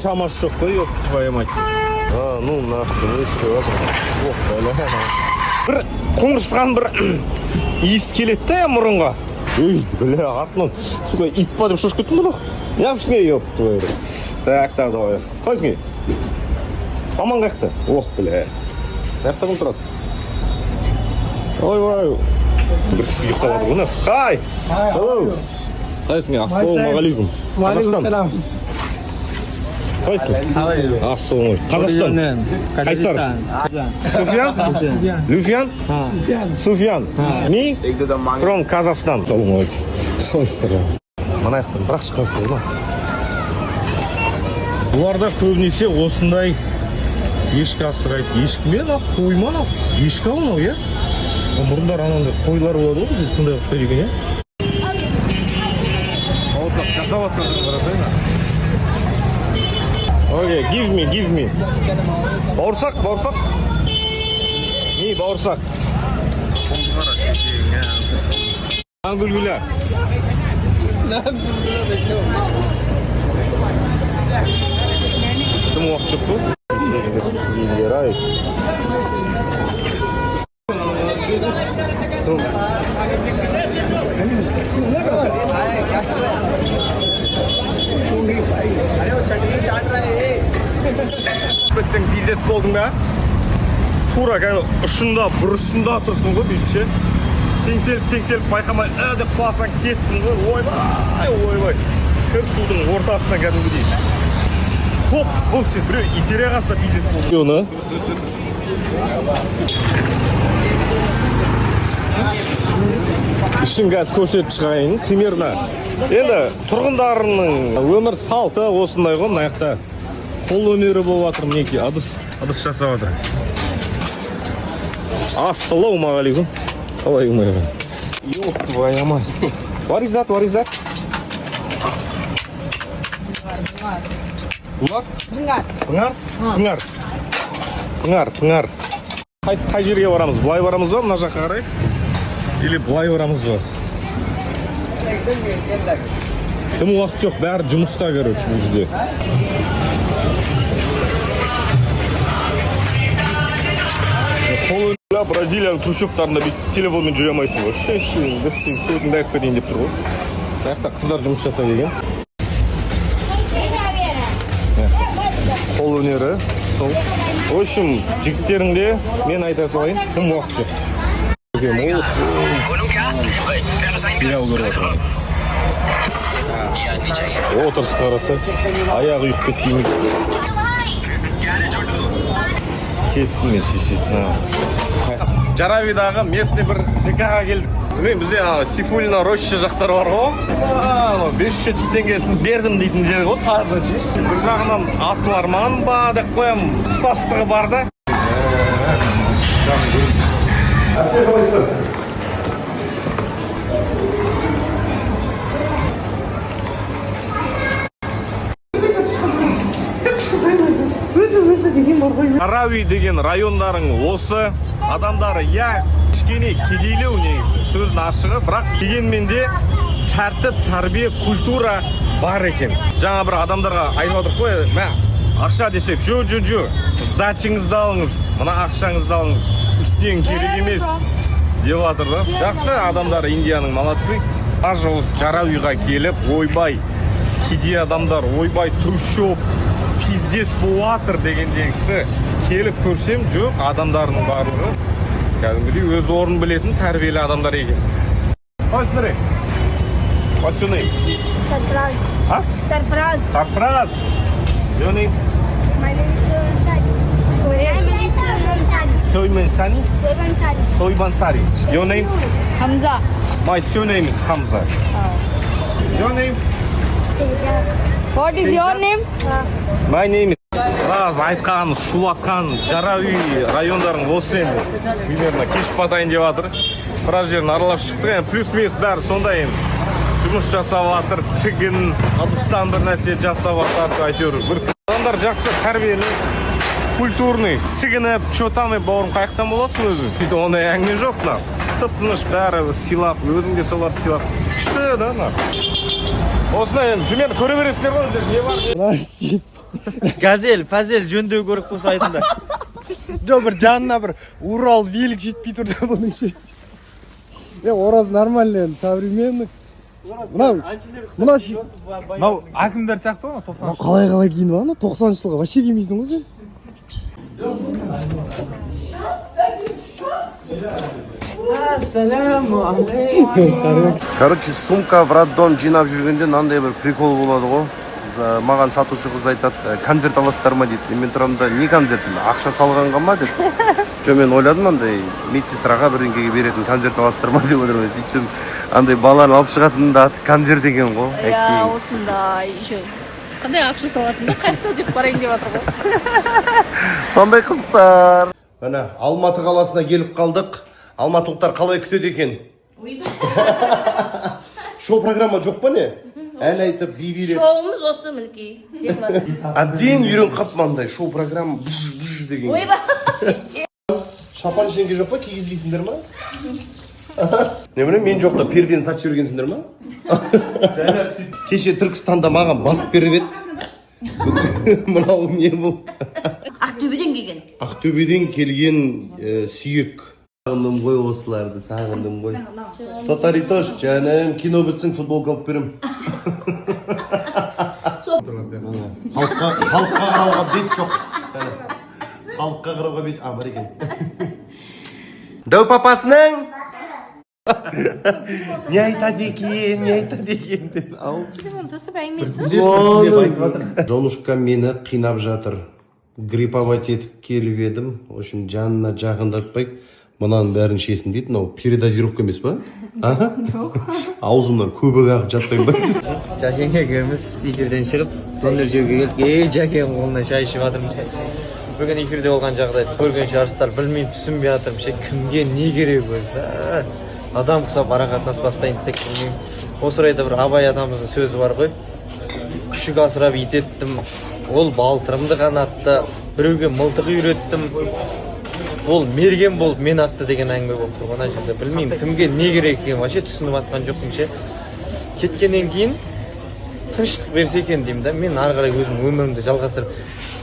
Шамасы жоқ қой, твою мать. Ну нахуй, все. Ох, бля. Бір қоңырсыған бір иіс келеді де мұрынға. Ей, бля, артынан. Сука, ит па деп шошып кеттім бұны. Неғып ёп твою. Так, давай. Қайсың? Маман қаяқта? Ох, бля. Қаяқта бұл тұрады? Ой. Бір кісі ұйықтап жатыр бұны. Хай! Қайсың? Ассалаумағалейкум. Қазақстан. Қайсың? Ассалаумағалейкум. Қазақстан. Қайсар? Суфиян? Люфиян? Суфиян. Me? From Kazakhstan. Ассалаумағалейкум. Қалайсыздар? Мына аяқтан бірақ шыққансыз ба? Бұларда көбінесе осындай ешкі асырайды. Ешкі мен қой ма? Ешкі алынау, иә? Бұрындар анандай қойлар болады ғой, бізде сондай ұқсайды екен, иә? Ауызлап жасап жатқан қарасайын. Окей, give me. Бауырсақ. Не, бауырсақ. Ангүлгүлі. Тым уақыт жоқ қой? Сізгендер ай. Бітсең бизнес болдың ба? Тура ұшында, бұрышында тұрсын ғой бүйтше. Теңселіп байқамай деп құласаң кеттің ғой. Ойбай. Кір судың ортасына кәдімгі дейді. Хоп, бұл сен біреу итере қалса бизнес болдың. Ішін қазір көрсетіп шығайын, примерно. Енді тұрғындарының өмір салты осындай ғой, мынаяқта қол өнері болып жатыр, мінеки, адыс жасап жатыр. Ассалаумағалейкум. Қалай умайға? Ёп, твоя мать. What is that? Бұлақ? Пыңар. Қай жерге барамыз? Бұлай барамыз ба, мына жаққа қарай? Или бұлай барамыз ба? Тым уақыт жоқ, бәрі жұмыста көріп бұл жерде. Қолында Бразилияның трущобтарында телефонмен жүре алмайсың ғой. Көзіңді айтып кетейін деп тұр ғой. Аяқта қыздар жұмыс жаса деген. Қол өнері. В общем, жігіттеріңде мен айта салайын, тым уақыт жоқ. Отырыс қараса, аяғы үйіп кетпеймін. Кеттім мен шешесіне. Жаравидағы местный бір ЖК-ға келдік. Бізде Сейфуллина роща жақтар бар ғой. 500 теңгесін бердім дейтін жер ғой, тазы. Бір жағынан асыл арман ба деп қоям, ұстастығы бар да. Жарави деген райондарың осы, адамдары я кішкене кедейлеу негізі, сөздің ашығы, бірақ дегенмен де тәртіп, тәрбие, культура бар екен. Жаңа бір адамдарға айтып отыр қой, ақша десек, жо, сдачыңызды алыңыз, мына ақшаңызды алыңыз, үстінен керек емес деп жатыр да. Жақсы адамдар, Индияның молодцы. Ажауыз Жаравиға келіп, ойбай, кедей адамдар, ойбай, трущоб, пиздес болатыр дегендегісі келіп көрсем, жоқ, адамдардың барлығы кәдімгідей өз орнын білетін тәрбиелі адамдар екен. What's your name? What's your name? Sarfraz. Huh? Sarfraz. Sarfraz. Your name? My name is Soymansani. Soymansari. Your name? Hamza. My surname is Hamza. Your name? What is your name? My name is Раз айтқан, шулатқан, Жарави райондарын осы енді. Примерно кешіп батайын деп жатыр. Біраз жерін аралап шықты. Плюс-минус бәрі сондай енді. Жұмыс жасап жатыр, тігін, ыдыстан бір нәрсе жасап жатыр, әйтеуір. Бір адамдар жақсы тәрбиелі, культурный, сігініп, что там бауырым қаяқтан боласың өзің? Сөйтіп ондай әңгіме жоқ на. Тып-тыныш бәрі сыйлап, өзің де соларды сыйлап. Күшті да на. осындай енді примерно көре бересіздер ғой өздері не бар не. Газель, Фазель жөндеу көріп қойса айтыңдар. Жоқ, бір жанына бір Урал велик жетпей тұр да бұның шет. Ораз нормальный енді, современный. Мынау әкімдер сияқты ғой, 90. Қалай киініп ана 90 жылға вообще кимейсің ғой сен. Ассаламу алейкум. Короче, сумка в роддом жинап жүргенде мынандай бір прикол болады ғой. Маған сатушы қыз айтады, конверт аласыздар ма дейді. Мен тұрамын да, не конверт? Ақша салғанға ма деп. Жо мен ойладым андай медсестраға бірдеңеге беретін конверт аласыздар ма деп отырмын. Сөйтсем андай баланы алып шығатын да аты конверт екен ғой. Я осындай еще қандай ақша салатынды қайықта деп барайын деп жатыр ғой. Сондай қызықтар. Міне Алматы қаласына келіп қалдық. Алматылықтар қалай күтеді екен? Шоу программа жоқ па не? Ән айтып, би билеп. Шоуымыз осы мінекей. Әбден үйрен қап маңдай шоу программа бұж деген. Ойба. Шапан ішенге жоқ па, кигізбейсіңдер ма? Не білем, мен жоқта пердені сатып жүргенсіңдер ма? Кеше Түркістанда маған басып беріп еді. Мынау не бұл? Ақтөбеден келген. Ақтөбеден келген сүйек. Сағындым ғой осыларды, сағындым ғой. Тотаритош, жаным, кино бітсін футболка алып берем. Халыққа қарауға бет жоқ. Халыққа қарауға бет, бар екен. Дәу папасының? Не айтады екен деп. Телефон тосып әңгімейсің? Жонушка мені қинап жатыр. Грипповать етіп келіп едім. В общем, жанына жақындатпай, мынаның бәрін шесін дейді. Мынау передозировка емес па? Аузымнан көбік ағып жатпайын ба? Жәкен екеуміз эфирден шығып, донор жеуге келдік. Жәкен қолынан шай ішіп жатырмыз. Бүгін эфирде болған жағдайды көрген шығарсыздар, білмей түсінбей жатырмыз. Кімге не керек өзі? Адам құсап арақатынас бастайын десек білмеймін. Осы орайда бір Абай атамыздың сөзі бар ғой. Күшік асырап итеттім, ол балтырымды қанатты, біреуге мылтық үйреттім, ол мерген болып мен атты деген әңгіме болып тұр. Ona жерде білмеймін, кімге не керек екенін вообще түсініп атқан жоқпын ше. Кеткеннен кейін тыныштық берсе екен деймін да. Мен ары қарай өзім өмірімді жалғастырып,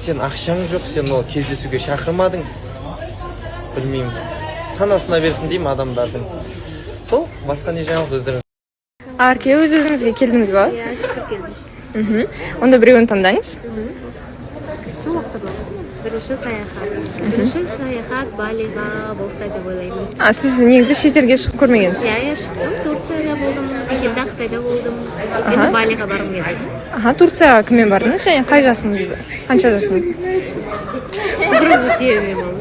сен ақшаң жоқ, сен ол кездесуге шақырмадың. Білмеймін. Санасына берсін деймін адамдардың. Сол, басқа не жаңалық өздеріңіз. Арке, өз-өзіңізге келдіңіз ба? Иә, шүкір келдім. Онда біреуін таңдаңыз. Бірінші саяхат Балиға болса деп ойлаймын. Сіз негізі шетелге шығып көрмегенсіз? Иә, шықтым. Турцияда болдым, Пекинде, Қытайда болдым. Енді Балиға барғым келеді. Турцияға кіммен бардыңыз және қай жасыңызда? Қанша жасыңызда? Күйеуімен болдым.